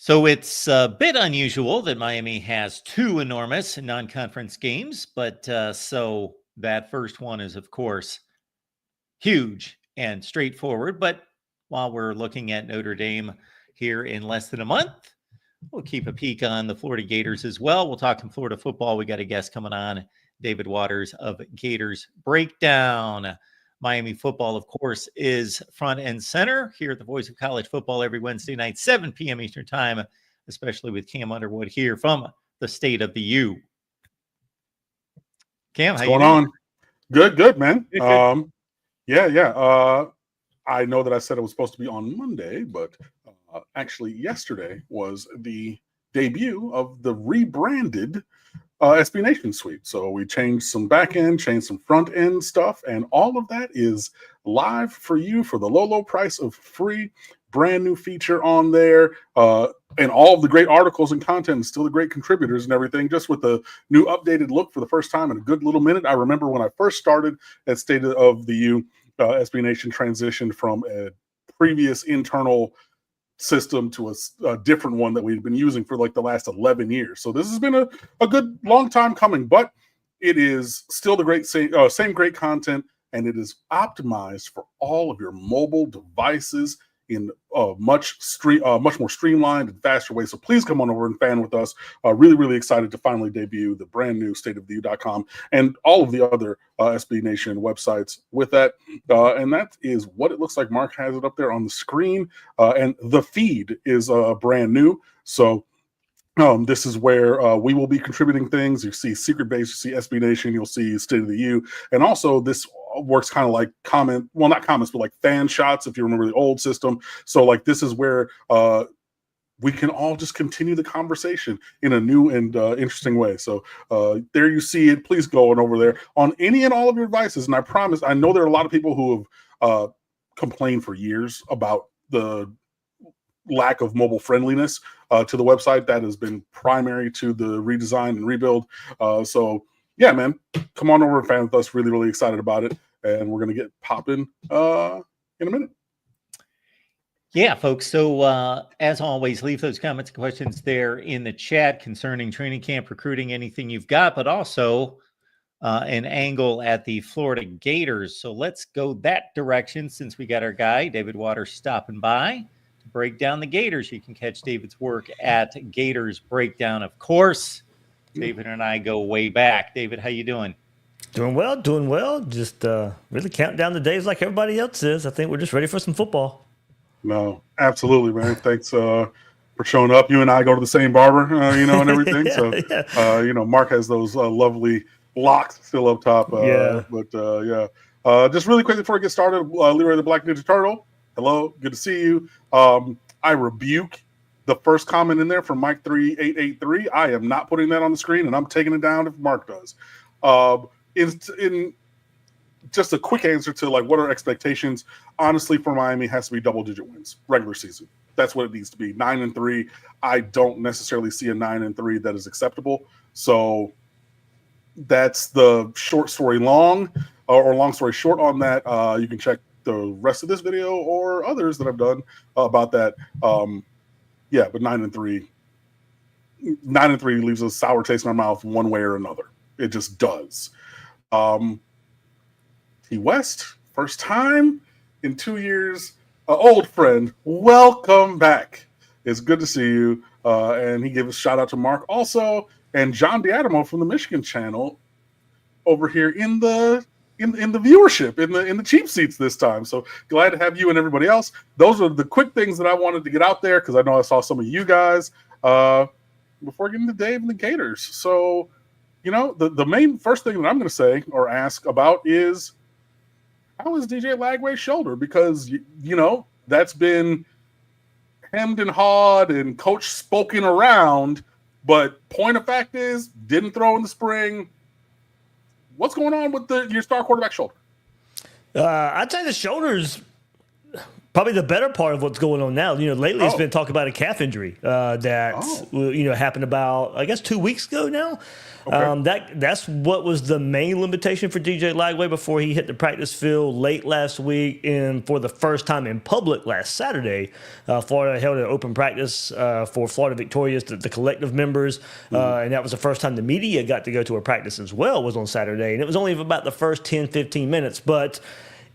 So it's a bit unusual that Miami has two enormous non-conference games, but so that first one is, of course, huge and straightforward. But while we're looking at Notre Dame here in less than a month, we'll keep a peek on the Florida Gators as well. We'll talk some Florida football. We got a guest coming on, David Waters of Gators Breakdown. Miami football, of course, is front and center here at the Voice of College Football every Wednesday night, 7 p.m. Eastern Time, especially with Cam Underwood here from the state of the U. Cam, What's how going you doing? on? Good, man. Good. Yeah. I know that I said it was supposed to be on Monday, but actually yesterday was the debut of the rebranded SB Nation suite. So we changed some back end, changed some front end stuff, and all of that is live for you for the low price of free. Brand new feature on there, and all of the great articles and content, and still the great contributors and everything, just with the new updated look for the first time in a good little minute. I remember when I first started at State of the U, SB Nation transitioned from a previous internal system to a different one that we've been using for like the last 11 years. So this has been a good long time coming, but it is still the great same great content, and it is optimized for all of your mobile devices in much more streamlined and faster way. So please come on over and fan with us. Really excited to finally debut the brand new stateoftheu.com and all of the other SB Nation websites with that. And that is what it looks like. Mark has it up there on the screen, and the feed is brand new. So this is where we will be contributing things. You see Secret Base, you see SB Nation, you'll see State of the U. And also this works kind of like not comments, but like fan shots, if you remember the old system. So like this is where we can all just continue the conversation in a new and interesting way. So there you see it. Please go on over there on any and all of your devices. And I promise, I know there are a lot of people who have complained for years about the lack of mobile friendliness to the website. That has been primary to the redesign and rebuild. So yeah, man, come on over and fan with us. Really excited about it. And we're going to get popping in a minute. Yeah, folks. So as always, leave those comments and questions there in the chat concerning training camp, recruiting, anything you've got, but also an angle at the Florida Gators. So let's go that direction since we got our guy, David Waters, stopping by to break down the Gators. You can catch David's work at Gators Breakdown, of course. David and I go way back. David, how you doing? Doing well. Just really counting down the days like everybody else is. I think we're just ready for some football. No, absolutely, man. Thanks for showing up. You and I go to the same barber, and everything. Mark has those lovely locks still up top. Just really quickly before we get started, Leroy the Black Ninja Turtle. Hello, good to see you. I rebuke the first comment in there from Mike3883. I am not putting that on the screen, and I'm taking it down if Mark does. In just a quick answer to like what are expectations, honestly, for Miami has to be double-digit wins regular season. That's what it needs to be. 9-3. I don't necessarily see a 9-3 that is acceptable. So that's the short story long, or long story short on that. You can check the rest of this video or others that I've done about that. But 9-3 leaves a sour taste in our mouth one way or another. It just does. T West, first time in 2 years. Old friend, welcome back. It's good to see you. And he gave a shout out to Mark also, and John D'Adamo from the Michigan channel over here in the viewership, in the cheap seats this time. So glad to have you and everybody else. Those are the quick things that I wanted to get out there because I know I saw some of you guys before getting to Dave and the Gators. So, the main first thing that I'm going to say or ask about is, how is DJ Lagway's shoulder? Because, that's been hemmed and hawed and coach spoken around, but point of fact is, didn't throw in the spring. What's going on with your star quarterback shoulder? I'd say the shoulder's probably the better part of what's going on now. Lately it's been talking about a calf injury that happened about, I guess, 2 weeks ago now. Okay. That's what was the main limitation for DJ Lagway before he hit the practice field late last week, and for the first time in public last Saturday, Florida held an open practice for Florida Victorious, the collective members, and that was the first time the media got to go to a practice as well, was on Saturday, and it was only about the first 10-15 minutes, but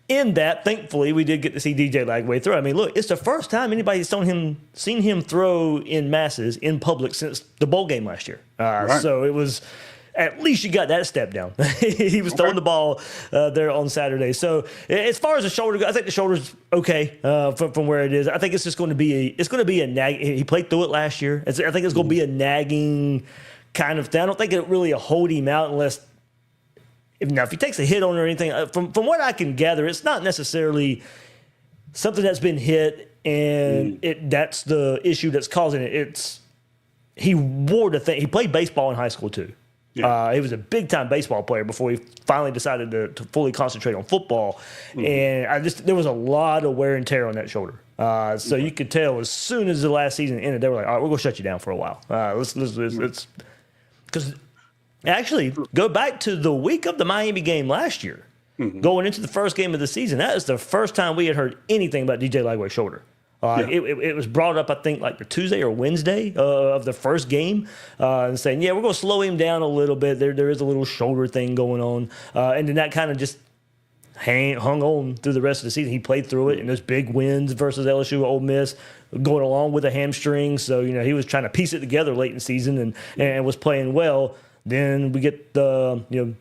in that, thankfully, we did get to see DJ Lagway throw. I mean, look, it's the first time anybody's seen him throw in masses in public since the bowl game last year. Right. So it was, at least you got that step down. He was throwing the ball there on Saturday. So as far as the shoulder goes, I think the shoulder's okay from where it is. I think it's just going to be a nag. He played through it last year. I think it's going to be a nagging kind of thing. I don't think it really hold him out unless. Now, if he takes a hit on or anything, from what I can gather, it's not necessarily something that's been hit and that's the issue that's causing it. He wore the thing. He played baseball in high school too. Yeah. He was a big-time baseball player before he finally decided to fully concentrate on football. And there was a lot of wear and tear on that shoulder. So you could tell as soon as the last season ended, they were like, all right, we're going to shut you down for a while. Let's because actually, go back to the week of the Miami game last year, going into the first game of the season. That is the first time we had heard anything about DJ Lagway's shoulder. It was brought up, I think, like the Tuesday or Wednesday of the first game, and saying, we're going to slow him down a little bit. There is a little shoulder thing going on. And then that kind of just hung on through the rest of the season. He played through it in those big wins versus LSU, Ole Miss, going along with a hamstring. So, he was trying to piece it together late in the season and was playing well. Then we get the,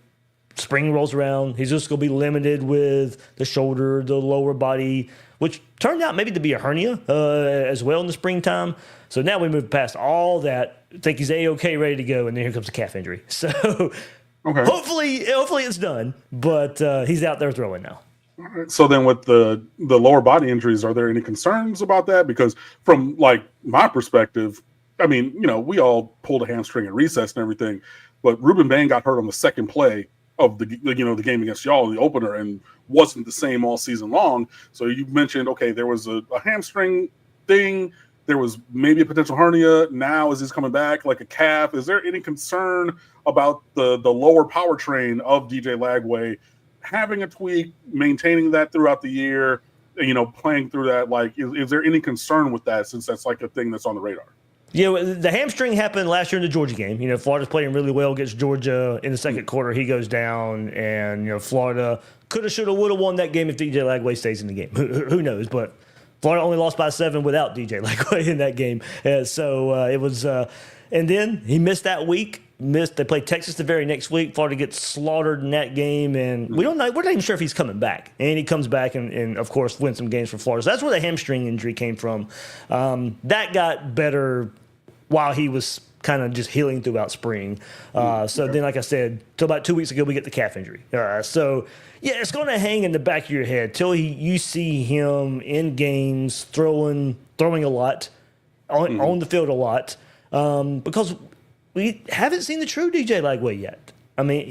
spring rolls around. He's just going to be limited with the shoulder, the lower body, which turned out maybe to be a hernia as well in the springtime. So now we move past all that, think he's A-okay, ready to go, and then here comes the calf injury. So hopefully it's done, but he's out there throwing now. So then with the lower body injuries, are there any concerns about that? Because from, my perspective, I mean, we all pulled a hamstring at recess and everything, but Ruben Bain got hurt on the second play of the game against y'all, the opener, and wasn't the same all season long. So you mentioned, okay, there was a hamstring thing. There was maybe a potential hernia. Now, as he's coming back, like a calf, is there any concern about the lower powertrain of DJ Lagway having a tweak, maintaining that throughout the year, playing through that? Is there any concern with that, since that's a thing that's on the radar? Yeah, the hamstring happened last year in the Georgia game. Florida's playing really well against Georgia. In the second quarter, he goes down, and Florida coulda, shoulda, woulda won that game if DJ Lagway stays in the game. Who knows? But Florida only lost by 7 without DJ Lagway in that game. So it was, and then he missed that week. They played Texas the very next week. Florida gets slaughtered in that game, and we don't know. We're not even sure if he's coming back. And he comes back and of course, wins some games for Florida. So that's where the hamstring injury came from. That got better while he was kind of just healing throughout spring. So then, like I said, till about 2 weeks ago, we get the calf injury. So, it's going to hang in the back of your head till you see him in games throwing a lot, on the field a lot, because we haven't seen the true DJ Lagway yet. I mean,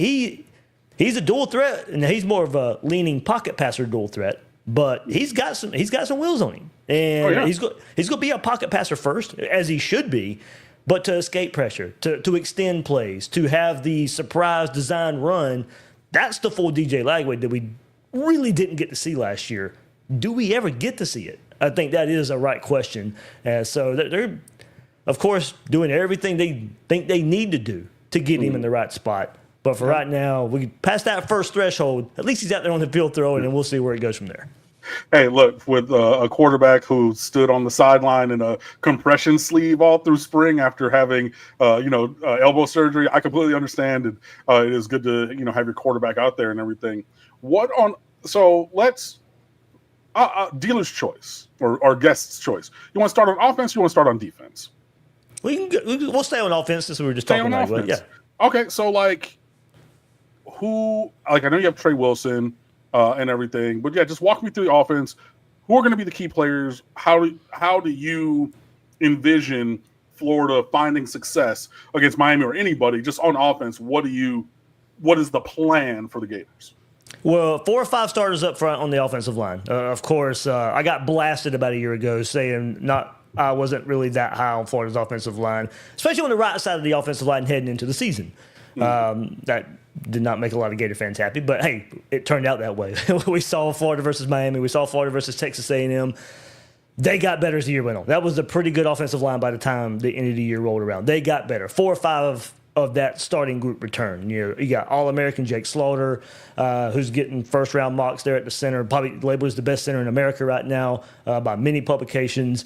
he's a dual threat, and he's more of a leaning pocket passer dual threat, but he's got some wheels on him. And he's going to be a pocket passer first, as he should be, but to escape pressure, to extend plays, to have the surprise design run, that's the full DJ Lagway that we really didn't get to see last year. Do we ever get to see it? I think that is a right question. So they're, of course, doing everything they think they need to do to get him in the right spot. But for right now, we passed that first threshold. At least he's out there on the field throwing, and we'll see where it goes from there. Hey, look, with a quarterback who stood on the sideline in a compression sleeve all through spring after having, elbow surgery, I completely understand. And it is good to, have your quarterback out there and everything. So let's, dealer's choice or our guest's choice. You want to start on offense? Or you want to start on defense? We'll stay on offense since we were just talking about it. Yeah. Okay, so who? I know you have Trey Wilson and everything, but just walk me through the offense. Who are going to be the key players? How do you envision Florida finding success against Miami or anybody just on offense? What is the plan for the Gators? Well, 4 or 5 starters up front on the offensive line. Of course, I got blasted about a year ago saying I wasn't really that high on Florida's offensive line, especially on the right side of the offensive line heading into the season. That did not make a lot of Gator fans happy, but hey, it turned out that way. We saw Florida versus Miami. We saw Florida versus Texas A&M. They got better as the year went on. That was a pretty good offensive line by the time the end of the year rolled around. They got better. 4 or 5 of that starting group return. You got All-American Jake Slaughter, who's getting first-round mocks there at the center. Probably labeled as the best center in America right now by many publications.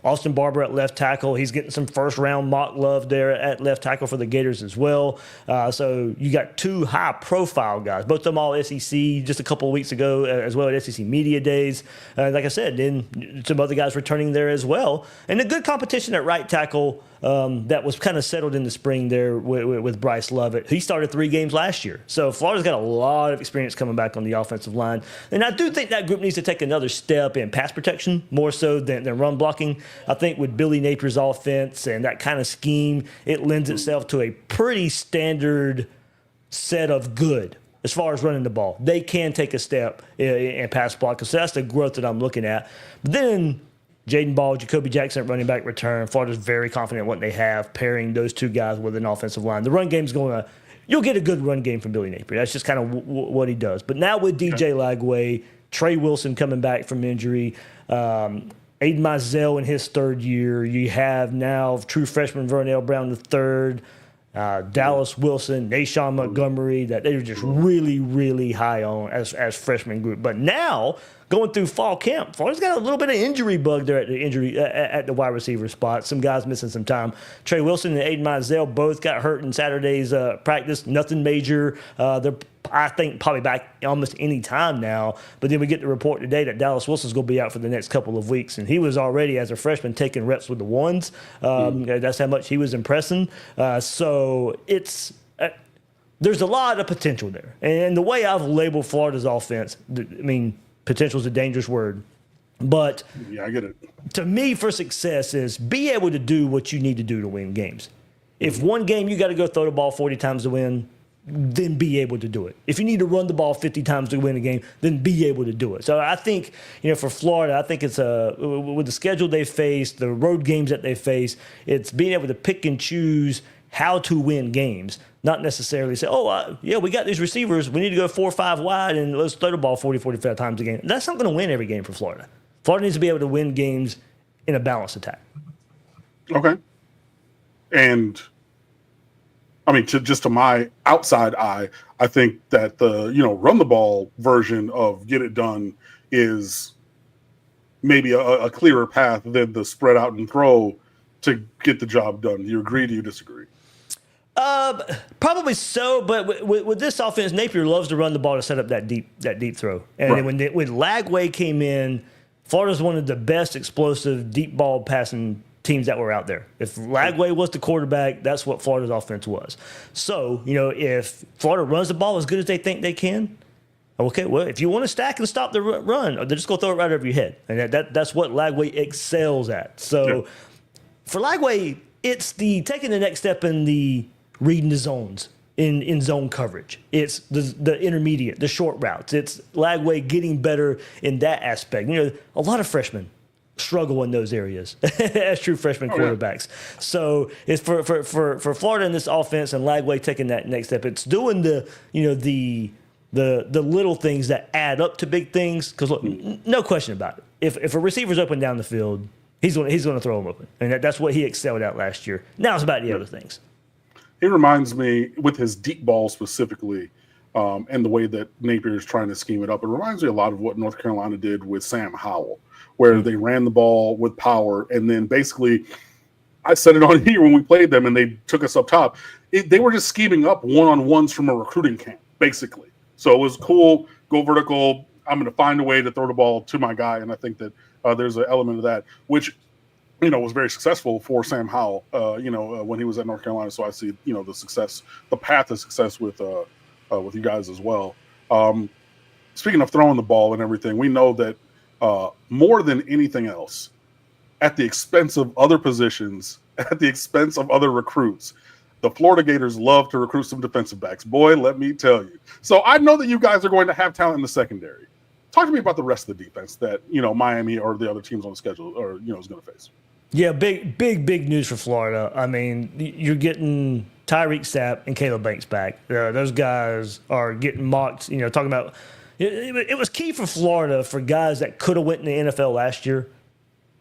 Austin Barber at left tackle. He's getting some first-round mock love there at left tackle for the Gators as well. So you got 2 high-profile guys, both of them all SEC just a couple of weeks ago, as well at SEC Media Days. Like I said, then some other guys returning there as well. And a good competition at right tackle that was kind of settled in the spring there with Bryce Lovett. He started 3 games last year. So Florida's got a lot of experience coming back on the offensive line. And I do think that group needs to take another step in pass protection, more so than run blocking. I think with Billy Napier's offense and that kind of scheme, it lends itself to a pretty standard set of good as far as running the ball. They can take a step in pass blocking. So that's the growth that I'm looking at. But then Jaden Ball, Jacoby Jackson at running back return. Florida's very confident in what they have, pairing those 2 guys with an offensive line. The run game's going to – you'll get a good run game from Billy Napier. That's just kind of what he does. But now with DJ Lagway, Trey Wilson coming back from injury, Aiden Mizell in his 3rd year. You have now true freshman Vernell Brown III, Dallas Wilson, Nashawn Montgomery, that they were just really, really high on as freshman group. But now, going through fall camp, Florida's got a little bit of injury bug there at the wide receiver spot. Some guys missing some time. Trey Wilson and Aiden Mizell both got hurt in Saturday's practice. Nothing major. They're, I think, probably back almost any time now. But then we get the report today that Dallas Wilson's going to be out for the next couple of weeks. And he was already, as a freshman, taking reps with the ones. That's how much he was impressing. So it's there's a lot of potential there. And the way I've labeled Florida's offense, I mean, potential is a dangerous word. But yeah, I get it. To me, for success is be able to do what you need to do to win games. If one game you got to go throw the ball 40 times to win, then be able to do it. If you need to run the ball 50 times to win a game, then be able to do it. So I think, for Florida, I think it's with the schedule they face, the road games that they face, it's being able to pick and choose how to win games, not necessarily say, we got these receivers, we need to go 4 or 5 wide and let's throw the ball 40, 45 times a game. That's not going to win every game for Florida. Florida needs to be able to win games in a balanced attack. Okay. And I mean, to my outside eye, I think that the run the ball version of get it done is maybe a clearer path than the spread out and throw to get the job done. Do you agree? Do you disagree? Probably so, but with this offense, Napier loves to run the ball to set up that deep throw. And then when Lagway came in, Florida's one of the best explosive deep ball passing teams that were out there. If Lagway was the quarterback, that's what Florida's offense was. So, if Florida runs the ball as good as they think they can, okay, well, if you want to stack and stop the run, they're just going to throw it right over your head. And that's what Lagway excels at. So for Lagway, it's taking the next step in the reading the zones in zone coverage. It's the intermediate, the short routes. It's Lagway getting better in that aspect. A lot of freshmen struggle in those areas as true freshman quarterbacks. So it's for Florida in this offense and Lagway taking that next step. It's doing the little things that add up to big things. Because look, no question about it. If a receiver's open down the field, he's going to throw him open, and that's what he excelled at last year. Now it's about the other things. It reminds me, with his deep ball specifically, and the way that Napier is trying to scheme it up, it reminds me a lot of what North Carolina did with Sam Howell, where they ran the ball with power, and then basically, I said it on here when we played them, and they took us up top. They were just scheming up one-on-ones from a recruiting camp, basically. So it was cool, go vertical, I'm going to find a way to throw the ball to my guy, and I think that there's an element of that, which was very successful for Sam Howell, when he was at North Carolina. So I see, the success, the path of success with you guys as well. Speaking of throwing the ball and everything, we know that more than anything else, at the expense of other positions, at the expense of other recruits, the Florida Gators love to recruit some defensive backs. Boy, let me tell you. So I know that you guys are going to have talent in the secondary. Talk to me about the rest of the defense that, Miami or the other teams on the schedule is going to face. Yeah, big news for Florida. I mean, you're getting Tyreek Sapp and Caleb Banks back. Those guys are getting mocked. Talking about it was key for Florida for guys that could have went in the NFL last year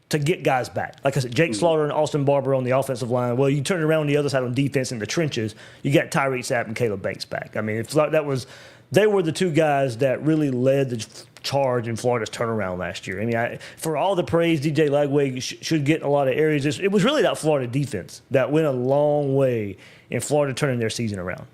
to get guys back. Like I said, Jake Slaughter and Austin Barber on the offensive line. Well, you turn around on the other side on defense in the trenches, you got Tyreek Sapp and Caleb Banks back. I mean, they were the two guys that really led the charge in Florida's turnaround last year. I mean, for all the praise DJ Lagway should get in a lot of areas, it was really that Florida defense that went a long way in Florida turning their season around.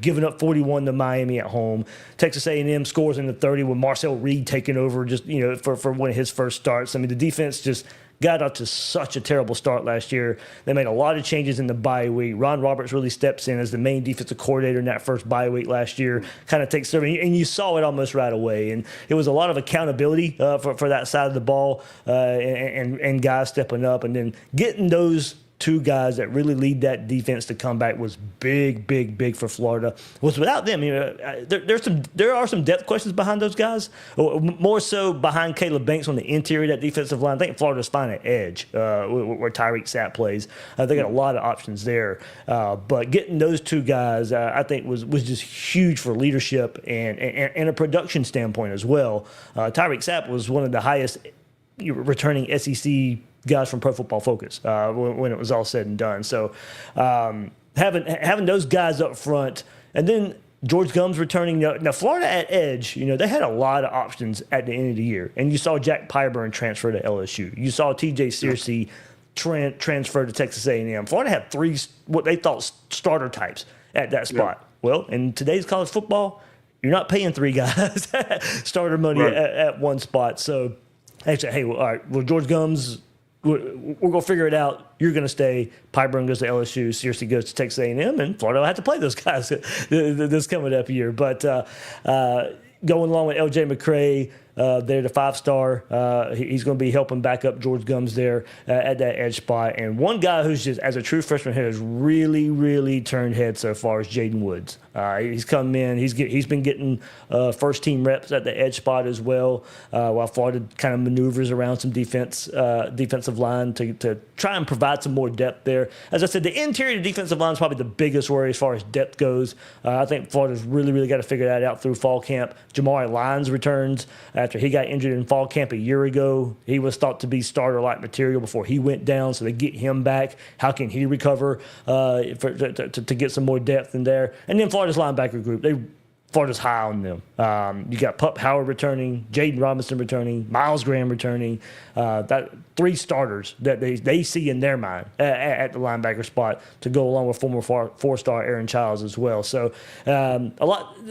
Giving up 41 to Miami at home. Texas A&M scores in the 30 with Marcel Reed taking over just, for one of his first starts. I mean, the defense just got out to such a terrible start last year. They made a lot of changes in the bye week. Ron Roberts really steps in as the main defensive coordinator in that first bye week last year, kind of takes over, and you saw it almost right away. And it was a lot of accountability for that side of the ball and guys stepping up, and then getting those two guys that really lead that defense to come back was big for Florida. Was without them, there are some depth questions behind those guys, or more so behind Caleb Banks on the interior of that defensive line. I think Florida's finding an edge where Tyreek Sapp plays. They got a lot of options there, but getting those two guys, I think was just huge for leadership and a production standpoint as well. Tyreek Sapp was one of the highest returning SEC guys from Pro Football Focus when it was all said and done. So having those guys up front, and then George Gumbs returning. Now Florida at edge, they had a lot of options at the end of the year, and you saw Jack Pyburn transfer to LSU. You saw T.J. Searcy transfer to Texas A&M. Florida had three what they thought starter types at that spot. Yeah. Well, in today's college football, you're not paying three guys starter money at one spot. So actually, hey, all right, well, George Gumbs, we're going to figure it out. You're going to stay. Piburn goes to LSU. Searcy goes to Texas A&M, and Florida will have to play those guys this coming up year. But going along with L.J. McCray, they're the 5-star. He's going to be helping back up George Gumbs there at that edge spot. And one guy who's just, as a true freshman, has really turned heads so far is Jaden Woods. He's come in. He's been getting first-team reps at the edge spot as well, while Florida kind of maneuvers around some defensive line to try and provide some more depth there. As I said, the interior defensive line is probably the biggest worry as far as depth goes. I think Florida's really got to figure that out through fall camp. Jamari Lyons returns after he got injured in fall camp a year ago. He was thought to be starter-like material before he went down, so they get him back. How can he recover to get some more depth in there? And then Florida's linebacker group, Florida's high on them. You got Pup Howard returning, Jaden Robinson returning, Miles Graham returning. That three starters that they see in their mind at the linebacker spot to go along with former four-star Aaron Childs as well. So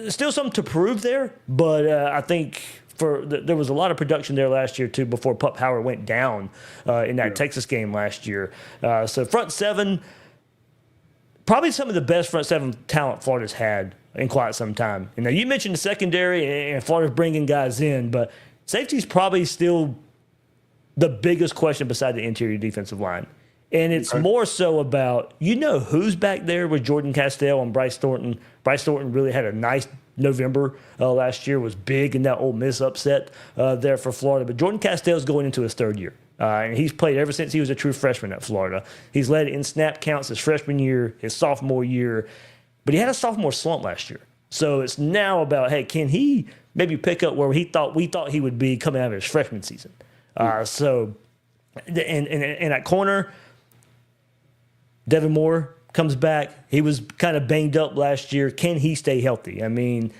still something to prove there, but I think there was a lot of production there last year too before Pup Howard went down in that Texas game last year. So front seven, probably some of the best front seven talent Florida's had in quite some time. Now, you mentioned the secondary and Florida's bringing guys in, but safety's probably still the biggest question beside the interior defensive line. And it's more so about, who's back there with Jordan Castell and Bryce Thornton. Bryce Thornton really had a nice November last year, was big in that Ole Miss upset there for Florida. But Jordan Castell's going into his third year. And he's played ever since he was a true freshman at Florida. He's led in snap counts his freshman year, his sophomore year. But he had a sophomore slump last year. So it's now about, hey, can he maybe pick up where we thought he would be coming out of his freshman season? So, and at corner, Devin Moore comes back. He was kind of banged up last year. Can he stay healthy? I mean,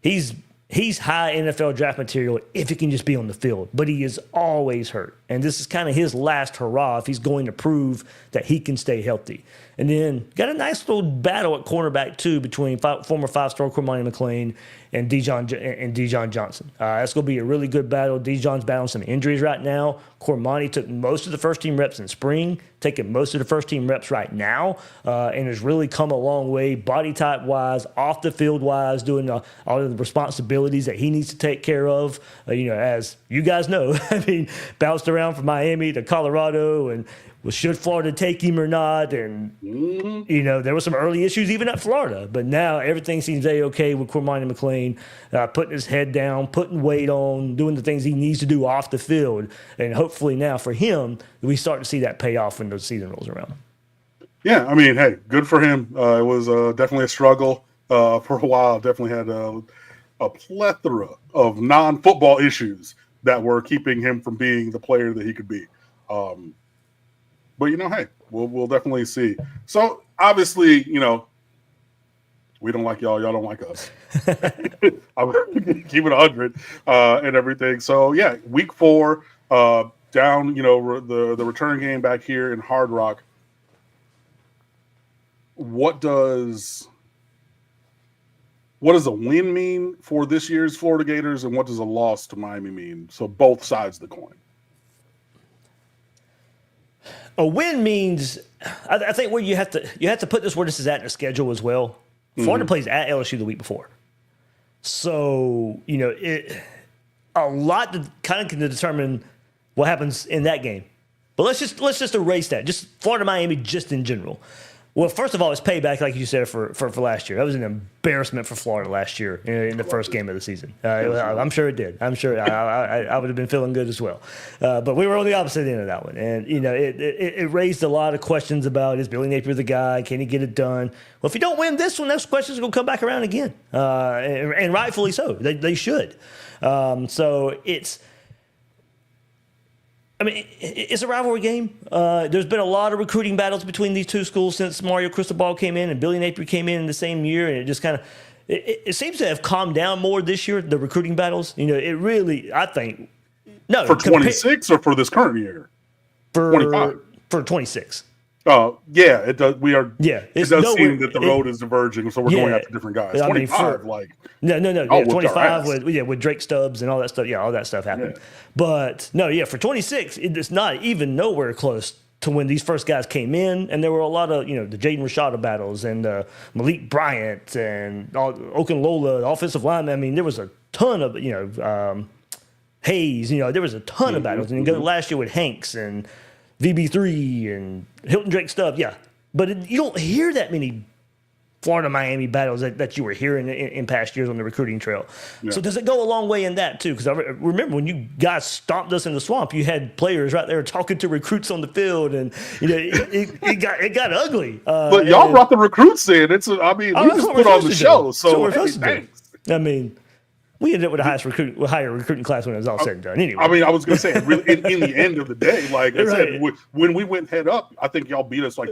he's high NFL draft material if he can just be on the field, but he is always hurt. And this is kind of his last hurrah if he's going to prove that he can stay healthy. And then got a nice little battle at cornerback, too, between former 5-star Cormani McClain and Dijon Johnson. That's going to be a really good battle. Dijon's battling some injuries right now. Cormani took most of the first-team reps in spring, taking most of the first-team reps right now, and has really come a long way body type-wise, off-the-field-wise, doing all of the responsibility responsibilities that he needs to take care of. As you guys know, I mean, bounced around from Miami to Colorado, and should Florida take him or not? And there were some early issues even at Florida, but now everything seems okay with Cormani McClain putting his head down, putting weight on, doing the things he needs to do off the field, and hopefully now for him we start to see that pay off when the season rolls around. Yeah, I mean, hey, good for him. It was definitely a struggle for a while. Definitely had a plethora of non-football issues that were keeping him from being the player that he could be. But hey, we'll definitely see. So obviously, we don't like y'all. Y'all don't like us. I'm keep it 100 and everything. So yeah, week 4 down. The return game back here in Hard Rock. What does a win mean for this year's Florida Gators, and what does a loss to Miami mean? So both sides of the coin. A win means, I think, where you have to put this where this is at in the schedule as well. Florida plays at LSU the week before, so a lot to kind of can determine what happens in that game. But let's just erase that. Just Florida Miami, just in general. Well, first of all, it's payback, like you said, for last year. That was an embarrassment for Florida last year in the first game of the season. I'm sure it did. I'm sure I would have been feeling good as well. But we were on the opposite end of that one. And, it raised a lot of questions about, is Billy Napier the guy? Can he get it done? Well, if you don't win this one, those questions are going to come back around again. And rightfully so. They should. So it's... I mean, it's a rivalry game. There's been a lot of recruiting battles between these two schools since Mario Cristobal came in and Billy Napier came in the same year, and it just kind of it seems to have calmed down more this year. The recruiting battles, it really, I think, no for 26 or for this current year, for 25 for 26. Yeah, it does. It does seem that the road is diverging, so we're going after different guys. 25, No. 25 with Drake Stubbs and all that stuff. Yeah, all that stuff happened. Yeah. But no, for 26, it's not even nowhere close to when these first guys came in, and there were a lot of the Jaden Rashada battles and Malik Bryant and Okunlola, the offensive lineman. I mean, there was a ton of Hayes. There was a ton of battles, and last year with Hanks and VB3 and Hilton Drake stuff, yeah. But you don't hear that many Florida-Miami battles that you were hearing in past years on the recruiting trail. Yeah. So does it go a long way in that, too? Because I remember when you guys stomped us in the swamp, you had players right there talking to recruits on the field, and it got ugly. But y'all brought the recruits in. We just put on the show. So thanks. I mean... We ended up with a higher recruiting class when it was all said and done. Anyway, I mean, I was going to say, really, in the end of the day, like I said, when we went head up, I think y'all beat us like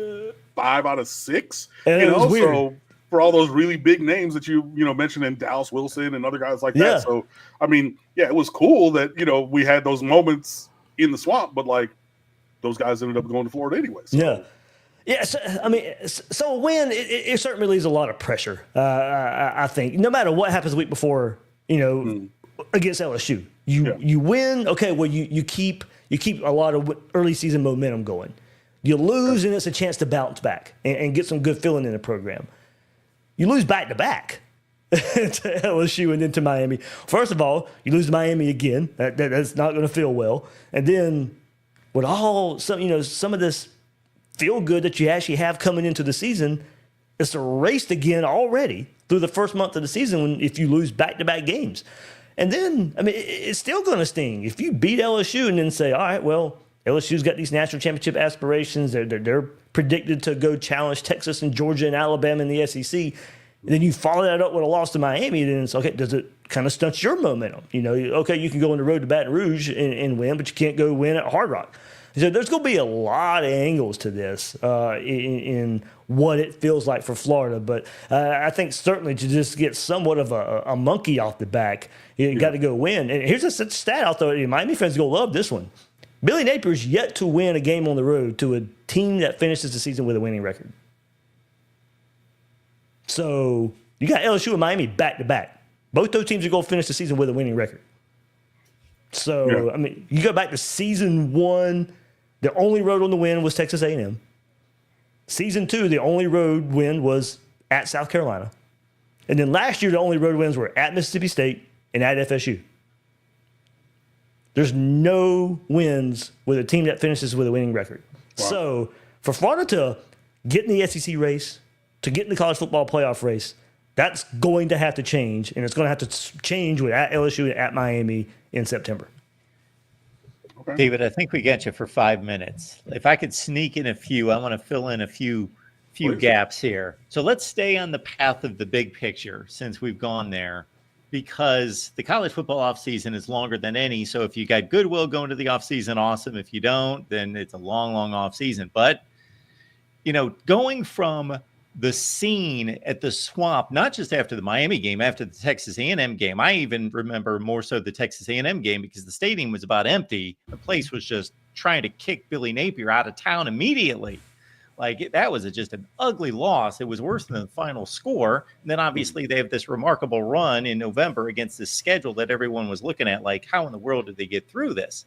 5 out of 6. And it was weird. So for all those really big names that you mentioned, in Dallas Wilson and other guys like that. So I mean, yeah, it was cool that we had those moments in the swamp, but like those guys ended up going to Florida anyway. So. Yeah. Yeah, so a win, it certainly relieves a lot of pressure. I think no matter what happens the week before. Against LSU, you win. Okay, well you keep a lot of early season momentum going. You lose, and it's a chance to bounce back and get some good feeling in the program. You lose back to back to LSU and then to Miami. First of all, you lose to Miami again. That's not going to feel well. And then with some of this feel good that you actually have coming into the season, it's erased again already through the first month of the season if you lose back-to-back games. And then, I mean, it's still going to sting. If you beat LSU and then say, all right, well, LSU's got these national championship aspirations. They're predicted to go challenge Texas and Georgia and Alabama in the SEC. And then you follow that up with a loss to Miami, then it's, okay, does it kind of stunt your momentum? Okay, you can go on the road to Baton Rouge and win, but you can't go win at Hard Rock. So there's going to be a lot of angles to this in what it feels like for Florida. But I think certainly to just get somewhat of a monkey off the back, you got to go win. And here's a stat out there. Miami fans are going to love this one. Billy Napier's yet to win a game on the road to a team that finishes the season with a winning record. So you got LSU and Miami back-to-back. Both those teams are going to finish the season with a winning record. So, I mean, you go back to season 1, the only road on the win was Texas A&M. Season 2, the only road win was at South Carolina. And then last year, the only road wins were at Mississippi State, and at FSU. There's no wins with a team that finishes with a winning record. Wow. So for Florida to get in the SEC race, to get in the college football playoff race, that's going to have to change, and it's going to have to change with at LSU and at Miami in September. Okay. David, I think we got you for 5 minutes. If I could sneak in a few, I want to fill in a few Please. gaps here. So let's stay on the path of the big picture since we've gone there, because the college football offseason is longer than any. So if you got goodwill going to the offseason, awesome. If you don't, then it's a long, long offseason. But, going from the scene at the Swamp, not just after the Miami game, after the Texas A&M game. I even remember more so the Texas A&M game because the stadium was about empty. The place was just trying to kick Billy Napier out of town immediately. That was just an ugly loss. It was worse than the final score. And then obviously they have this remarkable run in November against this schedule that everyone was looking at, how in the world did they get through this?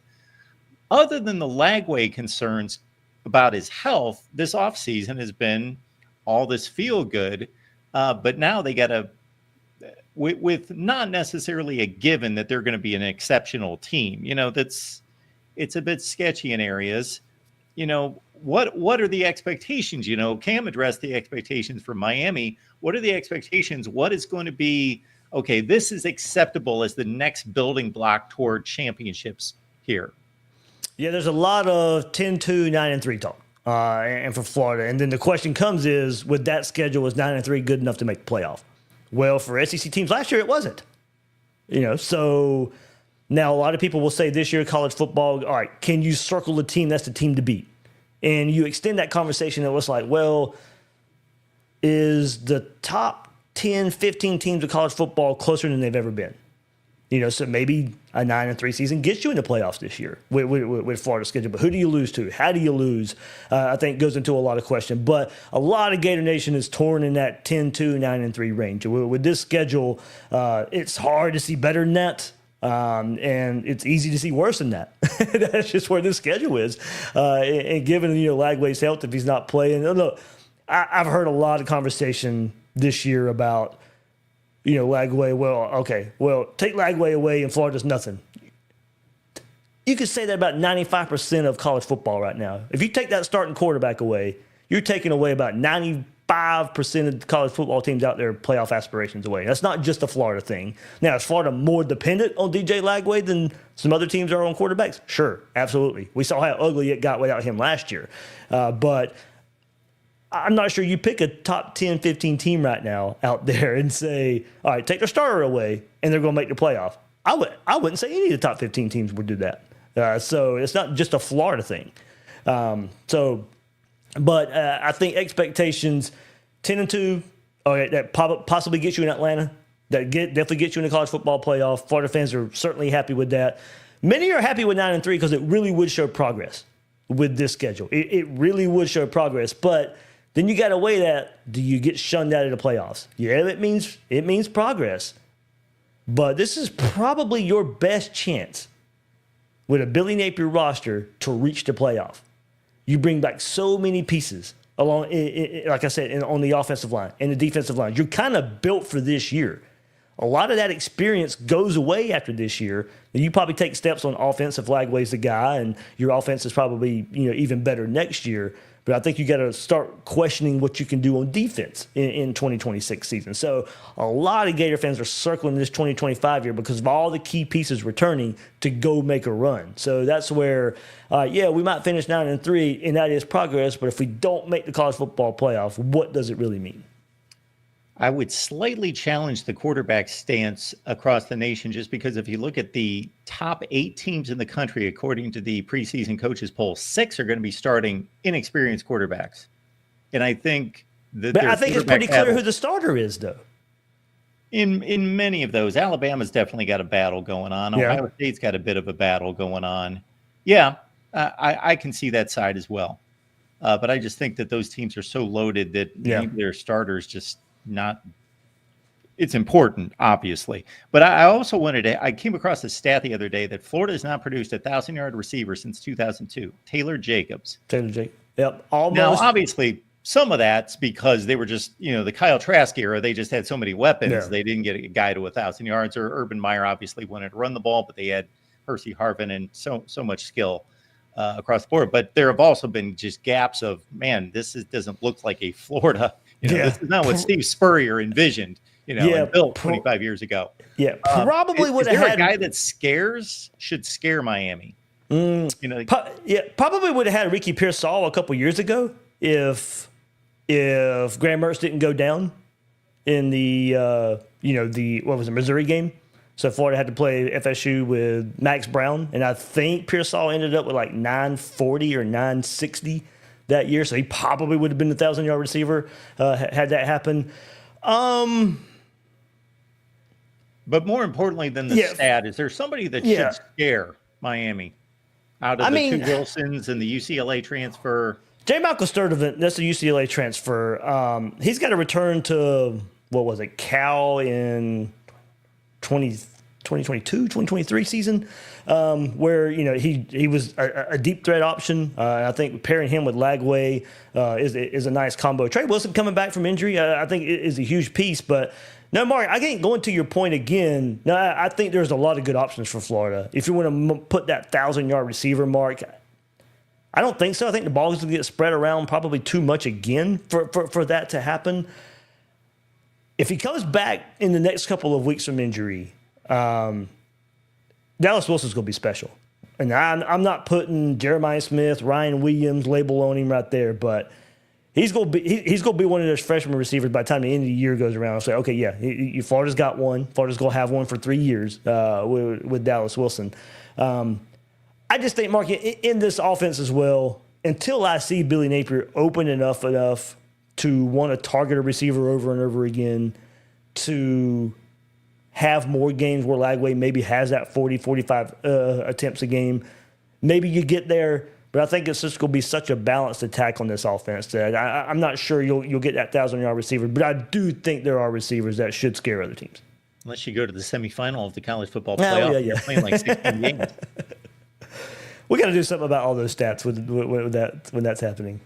Other than the Lagway concerns about his health, this offseason has been all this feel good, but now they got to, with not necessarily a given that they're going to be an exceptional team. It's a bit sketchy in areas. What are the expectations? Cam addressed the expectations for Miami. What are the expectations? What is going to be, okay, this is acceptable as the next building block toward championships here? Yeah, there's a lot of 10-2, 9-3 talk. And for Florida. And then the question comes is, with that schedule, was 9-3 good enough to make the playoff? Well, for SEC teams last year, it wasn't. So now a lot of people will say this year, college football, all right, can you circle a team that's the team to beat? And you extend that conversation, it was well, is the top 10, 15 teams of college football closer than they've ever been? So maybe a 9-3 season gets you in the playoffs this year with Florida's schedule. But who do you lose to? How do you lose? I think goes into a lot of question. But a lot of Gator Nation is torn in that 10-2, 9-3 range. With this schedule, it's hard to see better than that. And it's easy to see worse than that. That's just where this schedule is. And given, Lagway's health, if he's not playing. Look, I've heard a lot of conversation this year about, Lagway, take Lagway away and Florida's nothing. You could say that about 95% of college football right now. If you take that starting quarterback away, you're taking away about 95% of the college football teams out there playoff aspirations away. That's not just a Florida thing. Now, is Florida more dependent on DJ Lagway than some other teams are on quarterbacks? Sure, absolutely. We saw how ugly it got without him last year. But I'm not sure you pick a top 10, 15 team right now out there and say, all right, take their starter away, and they're going to make the playoff. I wouldn't say any of the top 15 teams would do that. So it's not just a Florida thing. But I think expectations, 10-2, okay, that possibly gets you in Atlanta. That definitely gets you in the college football playoff. Florida fans are certainly happy with that. Many are happy with 9-3 because it really would show progress with this schedule. It really would show progress, but then you got to weigh that. Do you get shunned out of the playoffs? Yeah, it means progress. But this is probably your best chance with a Billy Napier roster to reach the playoff. You bring back so many pieces along, like I said, on the offensive line and the defensive line. You're kind of built for this year. A lot of that experience goes away after this year. You probably take steps on offense if Lagway's the guy, and your offense is probably even better next year. But I think you got to start questioning what you can do on defense in 2026 season. So a lot of Gator fans are circling this 2025 year because of all the key pieces returning to go make a run. So that's where, we might finish 9-3, and that is progress. But if we don't make the college football playoff, what does it really mean? I would slightly challenge the quarterback stance across the nation, just because if you look at the top 8 teams in the country, according to the preseason coaches poll, 6 are going to be starting inexperienced quarterbacks. And I think that it's pretty clear who the starter is, though. In many of those, Alabama's definitely got a battle going on. Yeah. Ohio State's got a bit of a battle going on. Yeah, I can see that side as well. But I just think that those teams are so loaded that maybe their starters just not. It's important, obviously. But I also I came across a stat the other day that Florida has not produced a 1,000-yard receiver since 2002. Taylor Jacobs. Yep. Almost. Now, obviously, some of that's because they were just, the Kyle Trask era. They just had so many weapons. Yeah. They didn't get a guy to 1,000 yards. Or Urban Meyer obviously wanted to run the ball, but they had Percy Harvin and so much skill across the board. But there have also been just gaps of, man, doesn't look like a Florida. This is not what Steve Spurrier envisioned, and built 25 years ago. Yeah, probably would have had a guy that should scare Miami. Probably would have had Ricky Pearsall a couple years ago if Graham Mertz didn't go down in the Missouri game. So Florida had to play FSU with Max Brown, and I think Pearsall ended up with like 940 or 960 that year. So he probably would have been the 1,000-yard receiver had that happen. But more importantly than the stat, is there somebody that should scare Miami out of the two Wilsons and the UCLA transfer? J. Michael Sturdivant, that's the UCLA transfer. He's got to return to, Cal in 2022, 2023 season, where, he was a deep threat option. I think pairing him with Lagway is a nice combo. Trey Wilson coming back from injury, I think is a huge piece. But no, Mark, I think going to your point again, no, I think there's a lot of good options for Florida. If you want to put that 1,000-yard receiver, Mark, I don't think so. I think the ball is going to get spread around probably too much again for that to happen. If he comes back in the next couple of weeks from injury, Dallas Wilson's going to be special. And I'm not putting Jeremiah Smith, Ryan Williams label on him right there, but he's going to be one of those freshman receivers by the time the end of the year goes around. I'll say, okay, yeah, Florida's got one. Florida's going to have one for 3 years with Dallas Wilson. I just think, Mark, in this offense as well, until I see Billy Napier open enough to want to target a receiver over and over again, to have more games where Lagway maybe has that 40, 45 attempts a game, maybe you get there. But I think it's just going to be such a balanced attack on this offense that I'm not sure you'll get that 1,000-yard receiver. But I do think there are receivers that should scare other teams. Unless you go to the semifinal of the college football playoff, you're playing like 16 games. We got to do something about all those stats with that when that's happening.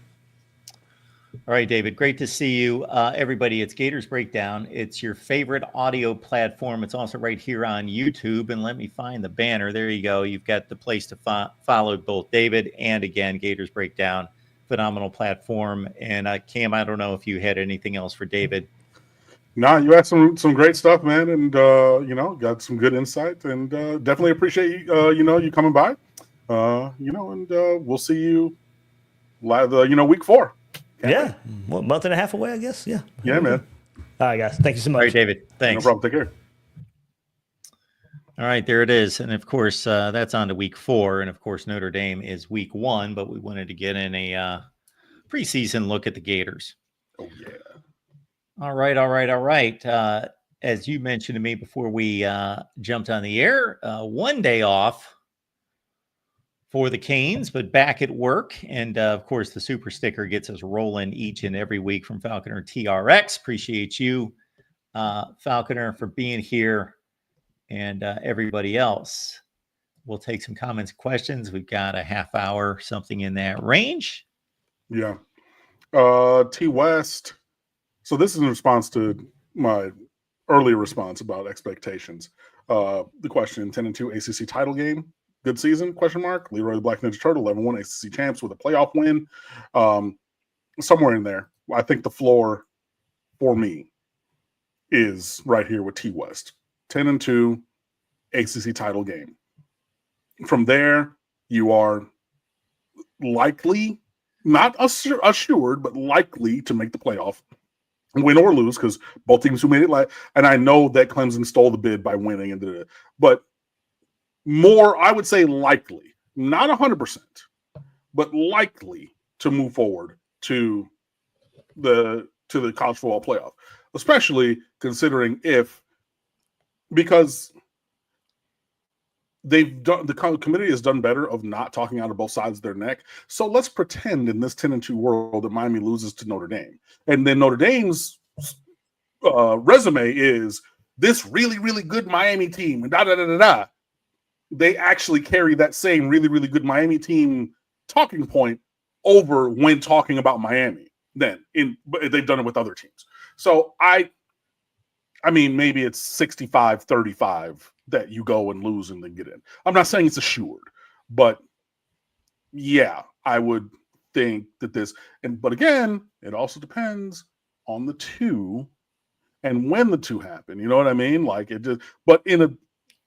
All right, David, great to see you. Everybody, it's Gators Breakdown. It's your favorite audio platform. It's also right here on YouTube. And let me find the banner. There you go. You've got the place to follow both David and, again, Gators Breakdown. Phenomenal platform. And Cam, I don't know if you had anything else for David. No, you had some great stuff, man. And, got some good insight. And definitely appreciate, you coming by. And we'll see you live, week 4. Yeah. Well, month and a half away, I guess. Yeah. Yeah, man. All right, guys. Thank you so much. All right, David. Thanks. No problem. Take care. All right, there it is. And of course, that's on to week 4. And of course, Notre Dame is week 1, but we wanted to get in a preseason look at the Gators. Oh, yeah. All right. As you mentioned to me before we jumped on the air, 1 day off for the Canes, but back at work. And of course, the super sticker gets us rolling each and every week from Falconer TRX. Appreciate you, Falconer, for being here, and everybody else. We'll take some comments and questions. We've got a half hour, something in that range. Yeah. T West. So this is in response to my earlier response about expectations. The question, 10-2 ACC title game. Good season, ? Leroy the Black Ninja Turtle, 11-1 ACC champs with a playoff win. Somewhere in there. I think the floor for me is right here with T West. 10-2 ACC title game. From there, you are likely, not assured, but likely to make the playoff. Win or lose, because both teams who made it, and I know that Clemson stole the bid by winning, but more, I would say likely, not 100%, but likely to move forward to the college football playoff, especially considering because the committee has done better of not talking out of both sides of their neck. So let's pretend in this 10-2 world that Miami loses to Notre Dame, and then Notre Dame's resume is this really, really good Miami team, and da-da-da-da-da. They actually carry that same really, really good Miami team talking point over when talking about Miami. but they've done it with other teams. So I mean, maybe it's 65-35 that you go and lose and then get in. I'm not saying it's assured, but yeah, I would think that but again, it also depends on the two and when the two happen. You know what I mean? Like but in a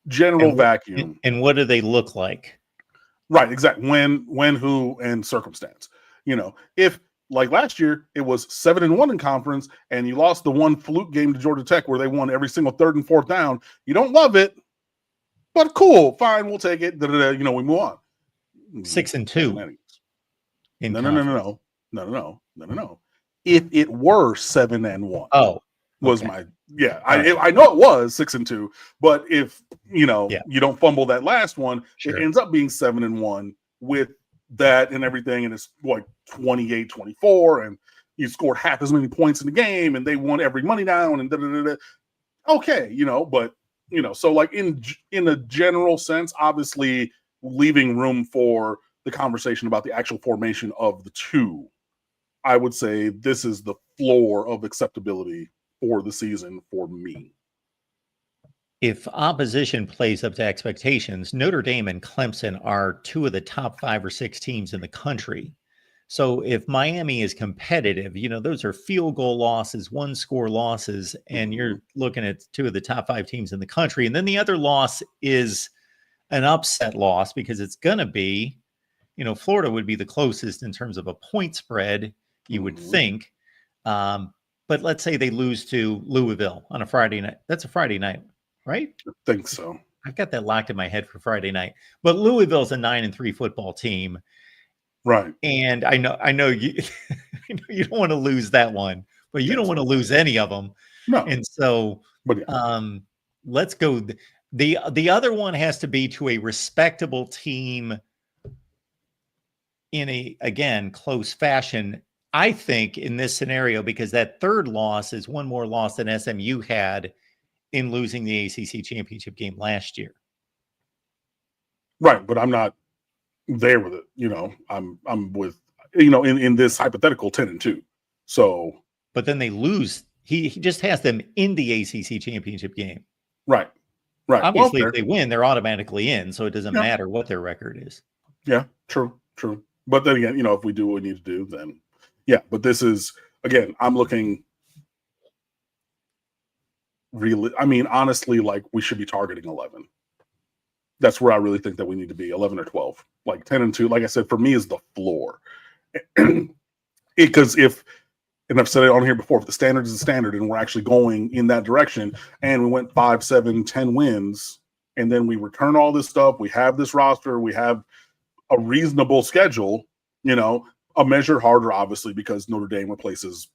general vacuum. And what do they look like? Right, exactly. When, who, and circumstance. If like last year it was 7-1 in conference, and you lost the one fluke game to Georgia Tech where they won every single third and fourth down. You don't love it, but cool, fine, we'll take it. We move on. 6-2. No. If it were 7-1, was okay. I know it was 6-2, but if you don't fumble that last one, sure. It ends up being 7-1 with that and everything, and it's like 28-24, and you scored half as many points in the game, and they won every money down, and okay, but so like in a general sense, obviously leaving room for the conversation about the actual formation of the two, I would say this is the floor of acceptability for the season for me. If opposition plays up to expectations, Notre Dame and Clemson are two of the top 5 or 6 teams in the country. So if Miami is competitive, those are field goal losses, 1-score losses, and you're looking at two of the top 5 teams in the country. And then the other loss is an upset loss because it's going to be, Florida would be the closest in terms of a point spread, you would think. But let's say they lose to Louisville on a Friday night. That's a Friday night, right? I think so. I've got that locked in my head for Friday night. But Louisville's a 9-3 football team. Right. And I know you you don't want to lose that one, but you don't want to lose any of them. No. And so let's go. The other one has to be to a respectable team in a, again, close fashion. I think in this scenario, because that third loss is one more loss than SMU had in losing the ACC championship game last year. Right, but I'm not there with it. I'm with in this hypothetical 10-2. So, but then they lose. He just has them in the ACC championship game. Right. Obviously, if they win, they're automatically in, so it doesn't matter what their record is. Yeah, true. But then again, if we do what we need to do, then yeah. But this is, again, I'm looking really. I mean, honestly, like we should be targeting 11. That's where I really think that we need to be, 11 or 12. Like 10-2, like I said, for me is the floor. Because and I've said it on here before, if the standard is the standard and we're actually going in that direction, and we went 5, 7, 10 wins, and then we return all this stuff, we have this roster, we have a reasonable schedule, a measure harder, obviously, because Notre Dame replaces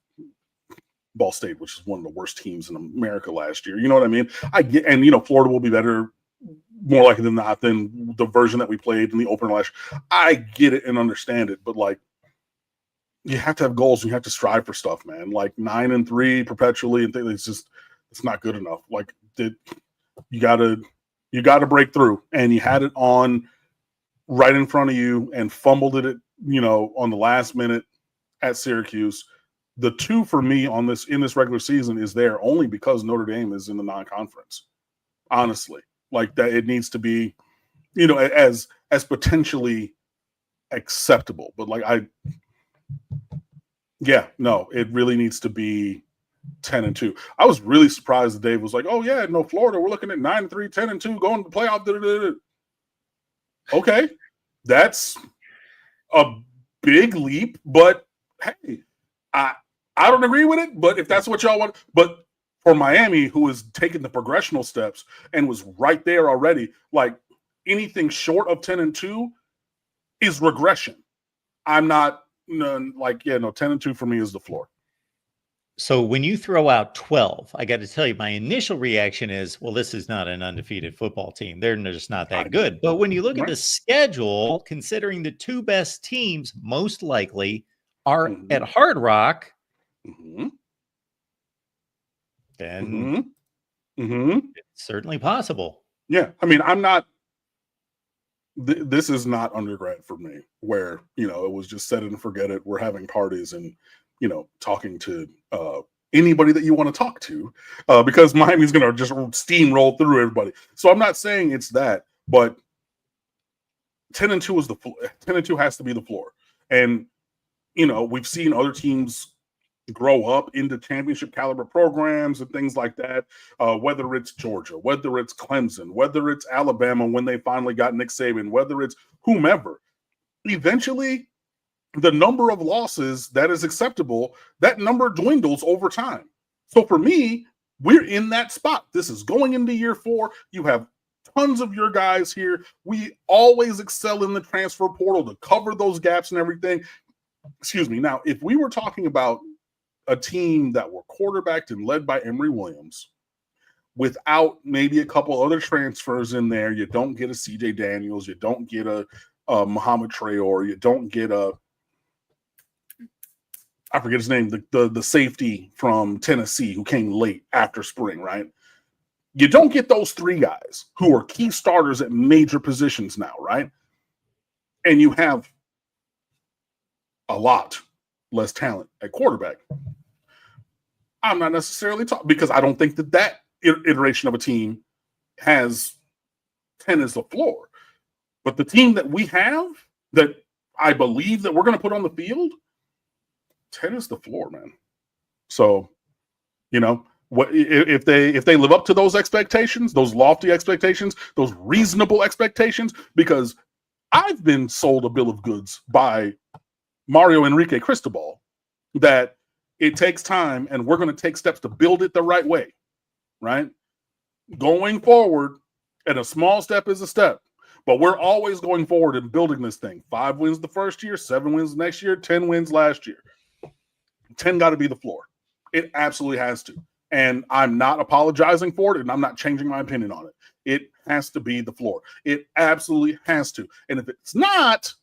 Ball State, which is one of the worst teams in America last year. You know what I mean? I get, and Florida will be better, more likely than not, than the version that we played in the opener last year. I get it and understand it, but like, you have to have goals. You have to strive for stuff, man. Like 9-3 perpetually, and it's not good enough. Like you gotta break through, and you had it on right in front of you and fumbled it, on the last minute at Syracuse. The two for me in this regular season is there only because Notre Dame is in the non-conference. Honestly, like that, it needs to be, as potentially acceptable. But like it really needs to be 10-2. I was really surprised that Dave was like, "Oh yeah, no, Florida, we're looking at 9-3, 10-2, going to the playoff." Okay, that's a big leap, but hey, I don't agree with it. But if that's what y'all want, but for Miami, who has taken the progressional steps and was right there already, like anything short of 10-2 is regression. I'm not. No, 10-2 for me is the floor. So when you throw out 12, I got to tell you, my initial reaction is, well, this is not an undefeated football team. They're just not that good. But when you look at the schedule, considering the two best teams most likely are at Hard Rock, then it's certainly possible. Yeah. I mean, I'm not this is not undergrad for me, where it was just set it and forget it. We're having parties and talking to anybody that you want to talk to, because Miami's going to just steamroll through everybody. So I'm not saying it's that, but 10-2 is 10-2 has to be the floor. And we've seen other teams grow up into championship caliber programs and things like that, whether it's Georgia, whether it's Clemson, whether it's Alabama when they finally got Nick Saban, whether it's whomever. Eventually, the number of losses that is acceptable, that number dwindles over time. So for me, we're in that spot. This is going into year 4. You have tons of your guys here. We always excel in the transfer portal to cover those gaps and everything. Excuse me. Now, if we were talking about a team that were quarterbacked and led by Emory Williams, without maybe a couple other transfers in there, you don't get a CJ Daniels, you don't get a Muhammad Traore, you don't get I forget his name, the safety from Tennessee who came late after spring, right? You don't get those 3 guys who are key starters at major positions now, right? And you have a lot less talent at quarterback. I'm not necessarily talking, because I don't think that iteration of a team has 10 as the floor. But the team that we have, that I believe that we're going to put on the field, 10 is the floor, man. So, what if they live up to those expectations, those lofty expectations, those reasonable expectations? Because I've been sold a bill of goods by Mario Enrique Cristobal that it takes time and we're going to take steps to build it the right way, right? Going forward, and a small step is a step, but we're always going forward and building this thing. 5 wins the first year, 7 wins next year, 10 wins last year. 10 got to be the floor. It absolutely has to. And I'm not apologizing for it, and I'm not changing my opinion on it. It has to be the floor. It absolutely has to. And if it's not,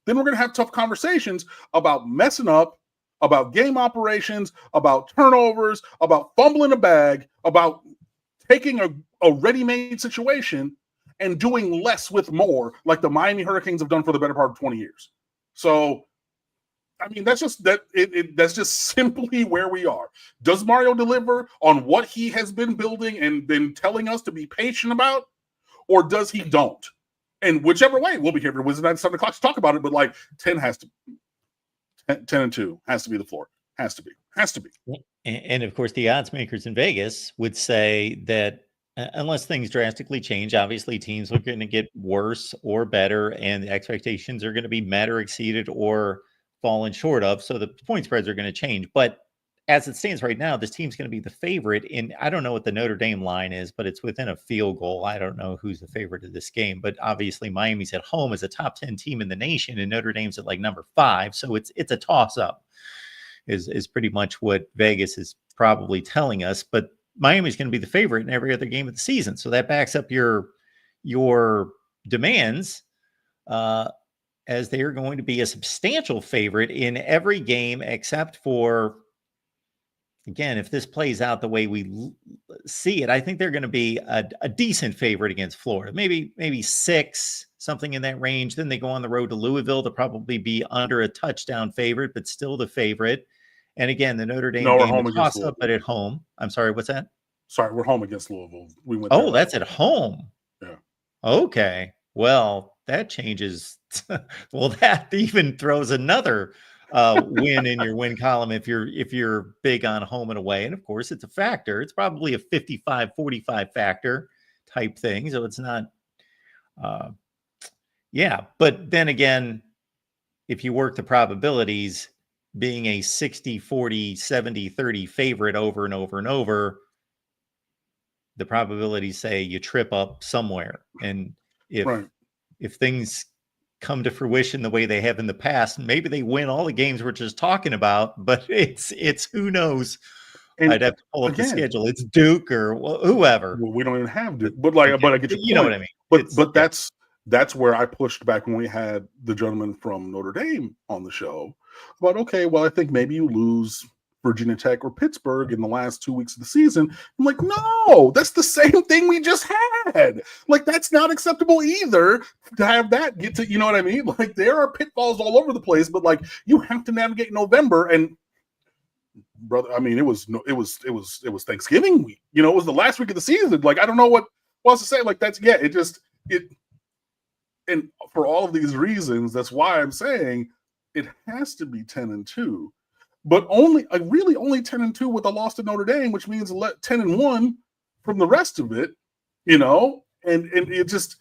then we're going to have tough conversations about messing up, about game operations, about turnovers, about fumbling a bag, about taking a ready-made situation and doing less with more, like the Miami Hurricanes have done for the better part of 20 years. So, I mean, that's just that's just simply where we are. Does Mario deliver on what he has been building and been telling us to be patient about, or does he don't? And whichever way, we'll be here for Wednesday night at 7 o'clock to talk about it. But 10 and 2 has to be the floor. Has to be. And of course, the odds makers in Vegas would say that unless things drastically change, obviously teams are going to get worse or better, and the expectations are going to be met or exceeded or fallen short of. So the point spreads are going to change. But as it stands right now, this team's going to be the favorite. And I don't know what the Notre Dame line is, but it's within a field goal. I don't know who's the favorite of this game, but obviously Miami's at home as a top 10 team in the nation, and Notre Dame's at number 5. So it's a toss up is pretty much what Vegas is probably telling us. But Miami's going to be the favorite in every other game of the season. So that backs up your demands, as they are going to be a substantial favorite in every game except for, again, if this plays out the way we see it, I think they're going to be a decent favorite against Florida. Maybe 6, something in that range. Then they go on the road to Louisville to probably be under a touchdown favorite, but still the favorite. And again, the Notre Dame game is toss up, but at home. I'm sorry, what's that? Sorry, we're home against Louisville. We went. Oh, that's at home. Yeah. Okay. Well, that changes. Well, that even throws another win in your win column if you're big on home and away. And of course, it's a factor. It's probably a 55-45 factor type thing. So it's not. Yeah. But then again, if you work the probabilities, being a 60-40, 70-30 favorite over and over and over, the probabilities say you trip up somewhere. And if things come to fruition the way they have in the past, maybe they win all the games we're just talking about, but it's who knows. And I'd have to pull up the schedule. It's Duke or whoever. Well, we don't even have Duke, but I get your point. Know what I mean. But that's where I pushed back when we had the gentleman from Notre Dame on the show about, okay, well, I think maybe you lose Virginia Tech or Pittsburgh in the last 2 weeks of the season. I'm like, no, that's the same thing we just had. Like, that's not acceptable either to have that get to, you know what I mean? Like, there are pitfalls all over the place, but like, you have to navigate November. And brother, I mean, it was Thanksgiving week. You know, it was the last week of the season. Like, I don't know what else to say. Like, that's and for all of these reasons, that's why I'm saying it has to be 10-2, but only 10-2 with a loss to Notre Dame, which means 10-1 from the rest of it, you know, and it just,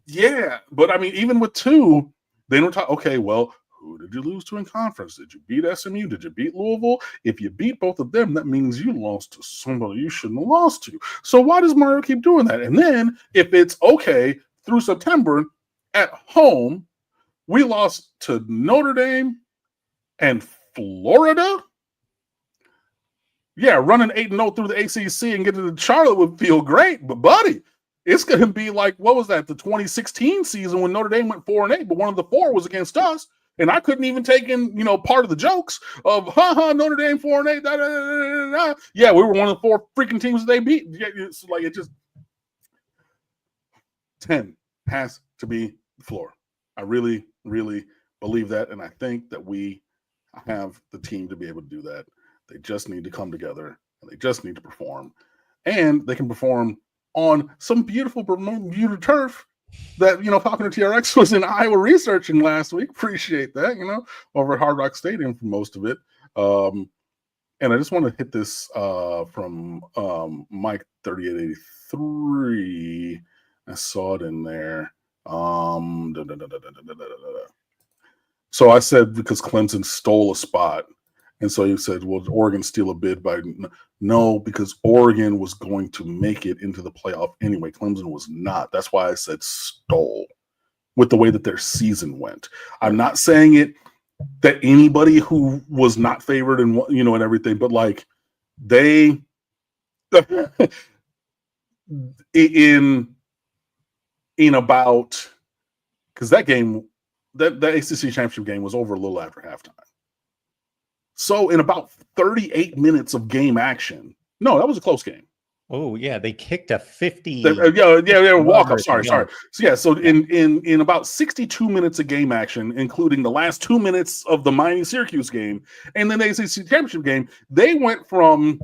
yeah. But I mean, even with 2, then we're talking, okay, well, who did you lose to in conference? Did you beat SMU? Did you beat Louisville? If you beat both of them, that means you lost to somebody you shouldn't have lost to. So why does Mario keep doing that? And then if it's okay through September at home, we lost to Notre Dame and Florida. Yeah, running 8-0 through the ACC and getting to Charlotte would feel great, but buddy, it's going to be like, what was that? The 2016 season when Notre Dame went 4-8, but one of the 4 was against us. And I couldn't even take in, you know, part of the jokes of, Notre Dame 4-8. Da, da, da, da, da. Yeah, we were one of the 4 freaking teams that they beat. It's like, it just 10 has to be the floor. I really, really believe that. And I think that we have the team to be able to do that. They just need to come together and they just need to perform. And they can perform on some beautiful Bermuda turf that, you know, Falconer TRX was in Iowa researching last week. Appreciate that, you know, over at Hard Rock Stadium for most of it. And I just want to hit this from Mike 3883. I saw it in there. So I said because Clemson stole a spot. And so he said, well, did Oregon steal a bid by? No, because Oregon was going to make it into the playoff anyway. Clemson was not. That's why I said stole with the way that their season went. I'm not saying it that anybody who was not favored and, you know, and everything, but like they in about, because that game, that ACC championship game was over a little after halftime. So in about 38 minutes of game action, no, that was a close game. Oh yeah, they kicked a 50. Yeah, walk up. Sorry. So yeah, so in about 62 minutes of game action, including the last 2 minutes of the Miami Syracuse game and then the ACC championship game, they went from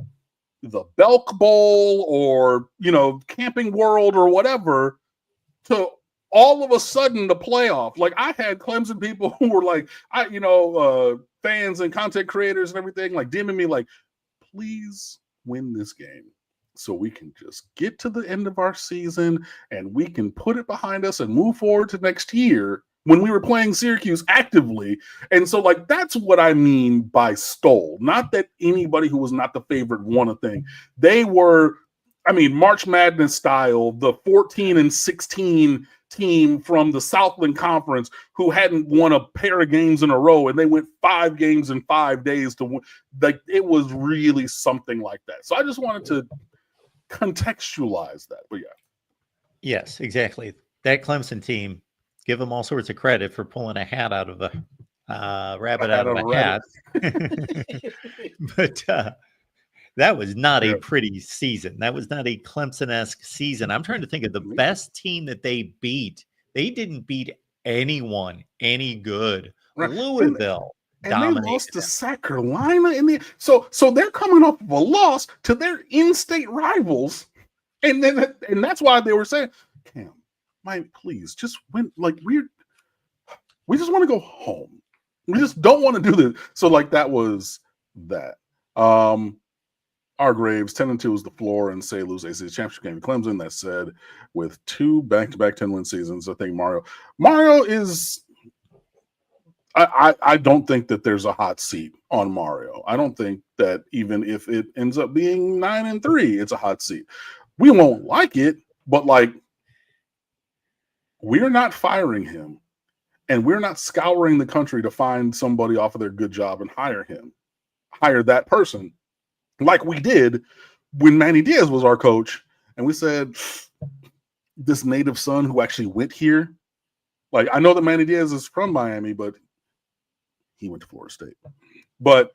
the Belk Bowl or, you know, Camping World or whatever to all of a sudden the playoff. Like, I had Clemson people who were like, fans and content creators and everything, like DMing me like, please win this game so we can just get to the end of our season and we can put it behind us and move forward to next year when we were playing Syracuse actively. And so, like, that's what I mean by stole. Not that anybody who was not the favorite won a thing. They were, I mean, March Madness style, the 14-16 team from the Southland Conference who hadn't won a pair of games in a row, and they went 5 games in 5 days to win. Like, it was really something like that. So I just wanted to contextualize that. But yeah. Yes, exactly. That Clemson team, give them all sorts of credit for pulling a hat out of a rabbit out of a hat. But that was not a pretty season. That was not a Clemson-esque season. I'm trying to think of the best team that they beat. They didn't beat anyone any good. Right. Louisville. And they lost to South Carolina so they're coming off of a loss to their in-state rivals, and that's why they were saying, Cam, Mike, please just win. Like, we just want to go home. We just don't want to do this. So like, that was that. Our Graves 10-2 is the floor, and say lose ACC championship game to Clemson. That said, with 2 back-to-back 10-win seasons, I think Mario is. I don't think that there's a hot seat on Mario. I don't think that even if it ends up being 9-3, it's a hot seat. We won't like it, but like, we're not firing him, and we're not scouring the country to find somebody off of their good job and hire that person like we did when Manny Diaz was our coach. And we said, this native son who actually went here. Like, I know that Manny Diaz is from Miami, but he went to Florida State. But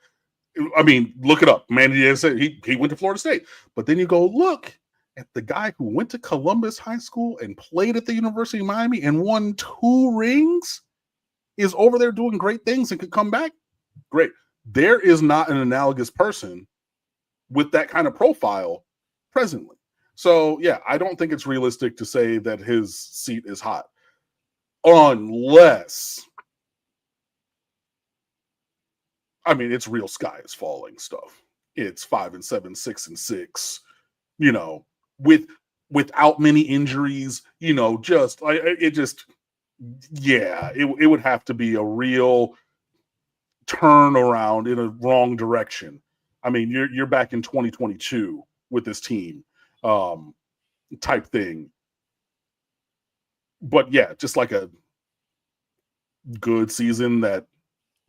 I mean, look it up. Manny Diaz said he went to Florida State. But then you go look at the guy who went to Columbus High School and played at the University of Miami and won 2 rings, is over there doing great things and could come back. Great. There is not an analogous person with that kind of profile presently. So, yeah, I don't think it's realistic to say that his seat is hot. Unless, I mean, it's real sky is falling stuff. It's 5-7, 6-6, you know, without many injuries, you know, just it would have to be a real turnaround in a wrong direction. I mean, you're back in 2022 with this team, type thing. But yeah, just like a good season that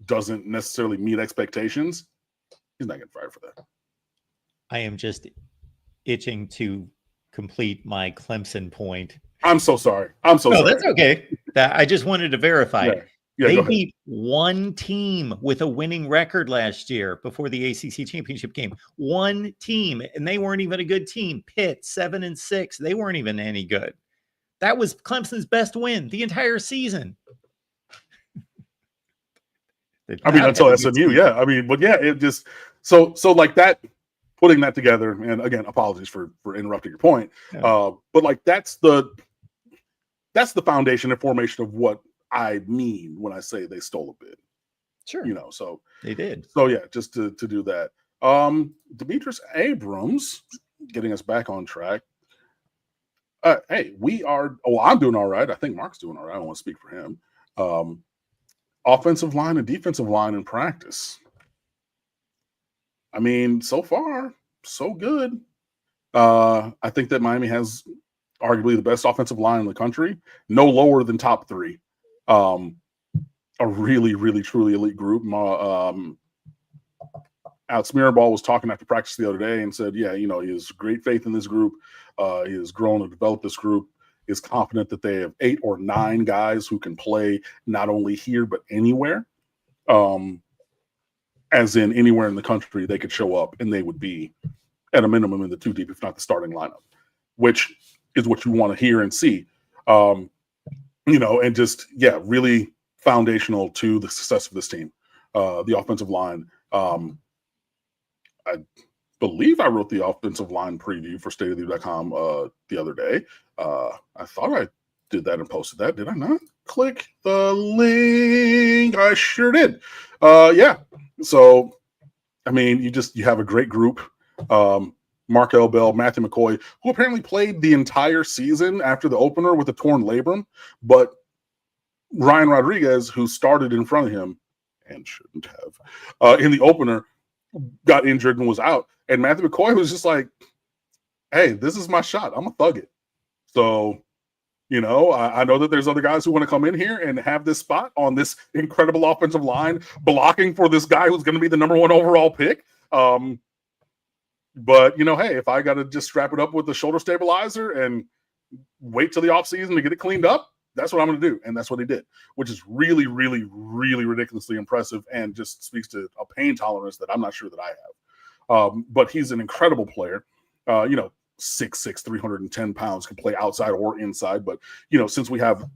doesn't necessarily meet expectations, he's not getting fired for that. I am just itching to complete my Clemson point. I'm so sorry. I'm so sorry. No, that's okay. I just wanted to verify. Yeah, they beat one team with a winning record last year before the ACC championship game. One team, and they weren't even a good team. Pitt, 7-6. They weren't even any good. That was Clemson's best win the entire season. I mean, until SMU, yeah. I mean, but yeah, it just so like that. Putting that together, and again, apologies for interrupting your point. Yeah. But like that's the foundation and formation of what I mean when I say they stole a bid. Sure. You know, so they did. So yeah, just to do that. Demetrius Abrams, getting us back on track. Hey, I'm doing all right. I think Mark's doing all right. I don't want to speak for him. Offensive line and defensive line in practice. I mean, so far, so good. I think that Miami has arguably the best offensive line in the country, no lower than top 3. A really, really, truly elite group. Alex Mirabal was talking after practice the other day and said, yeah, you know, he has great faith in this group. He has grown and developed this group, is confident that they have 8 or 9 guys who can play not only here, but anywhere. As in anywhere in the country, they could show up and they would be at a minimum in the 2 deep, if not the starting lineup, which is what you want to hear and see. You know, and just, yeah, really foundational to the success of this team. The offensive line. I believe I wrote the offensive line preview for stateoftheview.com the other day. I thought I did that and posted that. Did I not? Click the link. I sure did. Yeah. So, I mean, you have a great group. Markel Bell, Matthew McCoy, who apparently played the entire season after the opener with a torn labrum, but Ryan Rodriguez, who started in front of him and shouldn't have, in the opener, got injured and was out. And Matthew McCoy was just like, hey, this is my shot. I'm going to thug it. So, you know, I know that there's other guys who want to come in here and have this spot on this incredible offensive line, blocking for this guy who's going to be the number 1 overall pick. But, you know, hey, if I got to just strap it up with the shoulder stabilizer and wait till the offseason to get it cleaned up, that's what I'm going to do. And that's what he did, which is really, really, really ridiculously impressive and just speaks to a pain tolerance that I'm not sure that I have. But he's an incredible player. You know, 6'6", 310 pounds, can play outside or inside. But, you know, since we have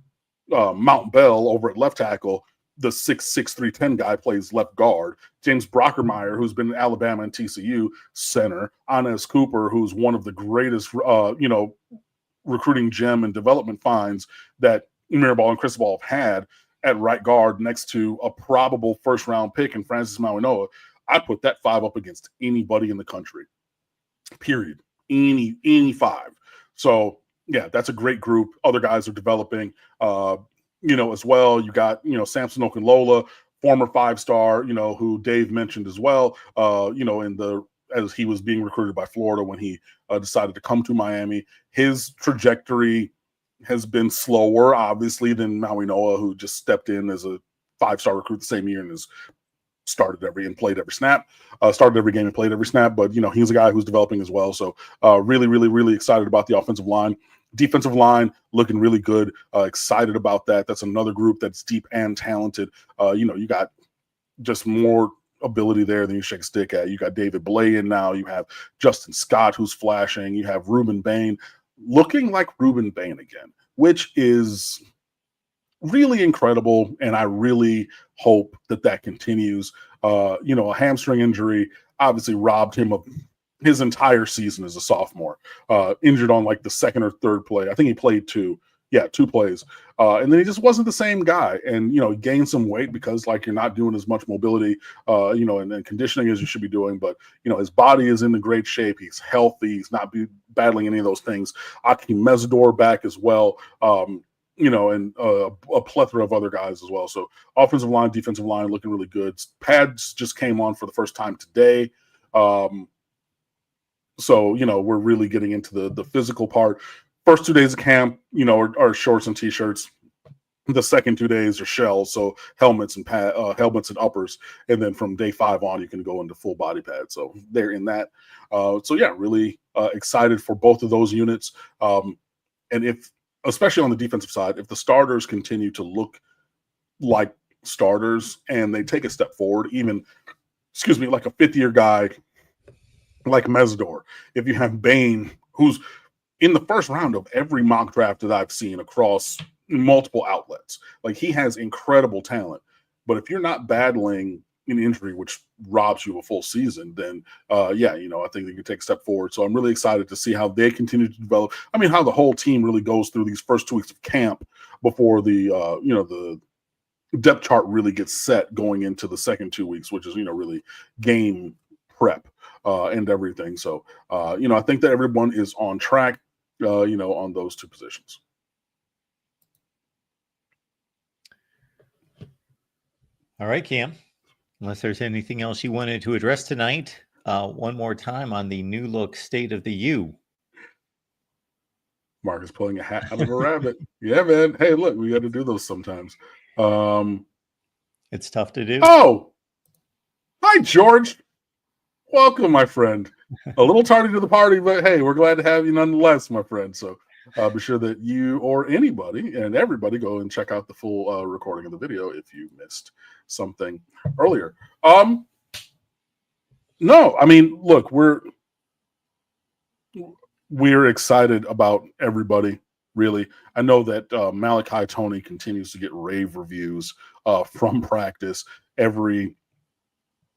Mount Bell over at left tackle, the 6'6", 310 guy plays left guard. James Brockermeyer, who's been in Alabama and TCU, center. Anez Cooper, who's one of the greatest, you know, recruiting gem and development finds that Mirabal and Cristobal have had at right guard next to a probable first-round pick in Francis Mauigoa. I put that 5 up against anybody in the country, period. Any 5. So, yeah, that's a great group. Other guys are developing, you know, as well. You got, you know, Samson Okunlola, former 5-star, you know, who Dave mentioned as well, you know, as he was being recruited by Florida when he decided to come to Miami. His trajectory has been slower, obviously, than Mauigoa, who just stepped in as a 5-star recruit the same year and has started every game and played every snap. But, you know, he's a guy who's developing as well. So really, really, really excited about the offensive line. Defensive line looking really good. Excited about that. That's another group that's deep and talented. You know, you got just more ability there than you shake a stick at. You got David Blay in now. You have Justin Scott, who's flashing. You have Ruben Bain looking like Ruben Bain again, which is really incredible. And I really hope that continues. A hamstring injury obviously robbed him of his entire season as a sophomore, injured on like the second or third play. I think he played two plays. And then he just wasn't the same guy. And, he gained some weight because like you're not doing as much mobility, and then conditioning as you should be doing. But, his body is in great shape. He's healthy. He's not battling any of those things. Akeem Mesidor back as well. And a plethora of other guys as well. So offensive line, defensive line looking really good. Pads just came on for the first time today. So, we're really getting into the physical part. First 2 days of camp, are shorts and t-shirts. The second 2 days are shells, so helmets and uppers. And then from day 5 on, you can go into full body pads. So they're in that. Really excited for both of those units. And especially on the defensive side, if the starters continue to look like starters and they take a step forward, even, like a fifth-year guy like Mesidor, if you have Bain, who's in the first round of every mock draft that I've seen across multiple outlets, like he has incredible talent. But if you're not battling an injury, which robs you of a full season, then I think they can take a step forward. So I'm really excited to see how they continue to develop. I mean, how the whole team really goes through these first 2 weeks of camp before the depth chart really gets set going into the second 2 weeks, which is, really game prep and everything. So, I think that everyone is on track, on those 2 positions. All right, Cam. Unless there's anything else you wanted to address tonight, one more time on the new look State of the U. Mark is pulling a hat out of a rabbit. Yeah, man. Hey, look, we got to do those sometimes. It's tough to do. Oh, hi, George. Welcome, my friend. A little tardy to the party, but hey, we're glad to have you nonetheless, my friend. So be sure that you or anybody and everybody go and check out the full recording of the video if you missed something earlier. No, I mean, look, we're excited about everybody, really. I know that Malachi Tony continues to get rave reviews from practice. Every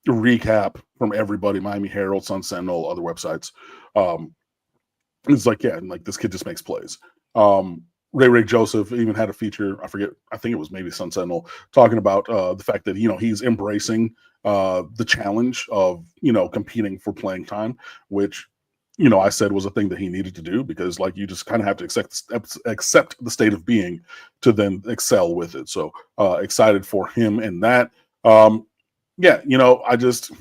recap from everybody, Miami Herald, Sun Sentinel, other websites. It's like, this kid just makes plays. Ray Joseph even had a feature, I think it was maybe Sun Sentinel, talking about the fact that, he's embracing the challenge of, competing for playing time, which, I said was a thing that he needed to do because, like, you just kind of have to accept the state of being to then excel with it. So excited for him and that. I just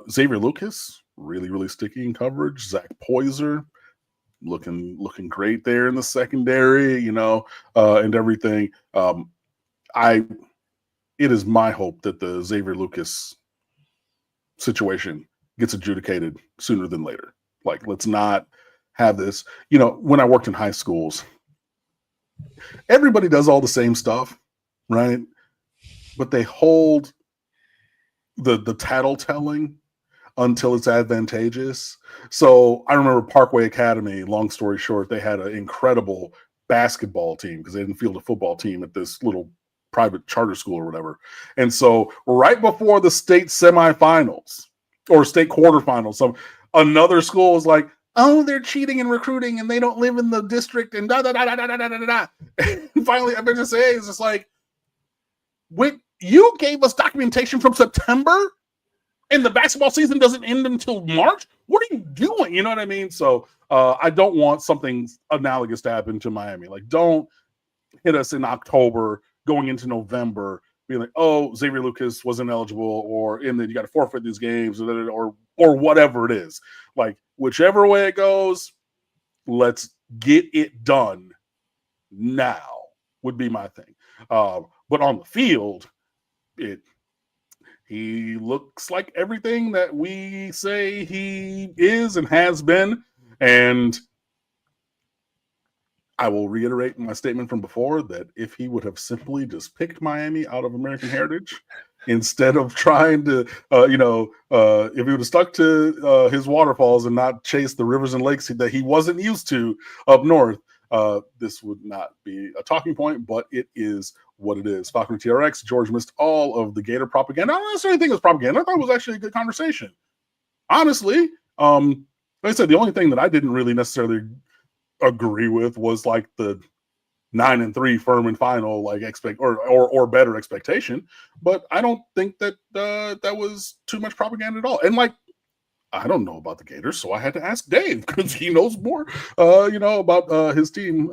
Xavier Lucas, really, really sticky in coverage. Zach Poyser, looking great there in the secondary, and everything. It is my hope that the Xavier Lucas situation gets adjudicated sooner than later. Like, let's not have this. When I worked in high schools, everybody does all the same stuff, right? But they hold the tattletelling until it's advantageous. So I remember Parkway Academy, long story short, they had an incredible basketball team because they didn't field a football team at this little private charter school or whatever. And so right before the state semifinals or state quarterfinals, another school was like, oh, they're cheating and recruiting and they don't live in the district and da da da da da da da da. And finally, FHSAA is just like, when you gave us documentation from September and the basketball season doesn't end until March, what are you doing? You know what I mean? So I don't want something analogous to happen to Miami. Like, don't hit us in October going into November being like, oh, Xavier Lucas wasn't eligible, and then you got to forfeit these games or whatever it is. Like, whichever way it goes, let's get it done now would be my thing. But on the field, he looks like everything that we say he is and has been. And I will reiterate my statement from before that if he would have simply just picked Miami out of American Heritage, instead of trying to, if he would have stuck to his waterfalls and not chase the rivers and lakes that he wasn't used to up north, this would not be a talking point, but it is what it is. Falcon TRX, George missed all of the Gator propaganda. I don't necessarily think it was propaganda. I thought it was actually a good conversation. Honestly, like I said, the only thing that I didn't really necessarily agree with was like the 9-3 firm and final, like or better expectation. But I don't think that that was too much propaganda at all. And like, I don't know about the Gators, so I had to ask Dave because he knows more, about his team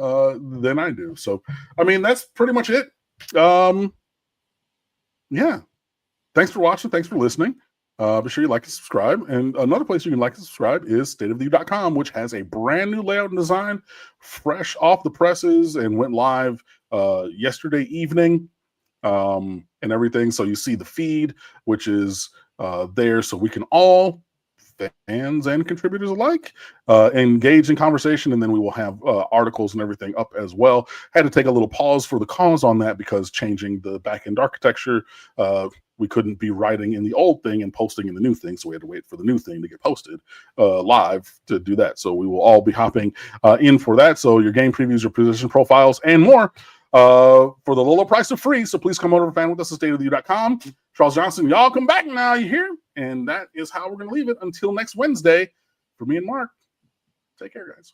than I do. So, I mean, that's pretty much it. Yeah. Thanks for watching. Thanks for listening. Be sure you like and subscribe. And another place you can like and subscribe is stateoftheview.com, which has a brand new layout and design, fresh off the presses, and went live yesterday evening and everything. So you see the feed, which is there, so we can all, fans and contributors alike, engage in conversation, and then we will have articles and everything up as well. Had to take a little pause for the cause on that because changing the back-end architecture, we couldn't be writing in the old thing and posting in the new thing, so we had to wait for the new thing to get posted live to do that. So we will all be hopping in for that. So your game previews, your position profiles, and more for the lower price of free. So please come over and fan with us at stateoftheview.com. Charles Johnson, y'all come back now, you hear? And that is how we're going to leave it until next Wednesday. For me and Mark, take care, guys.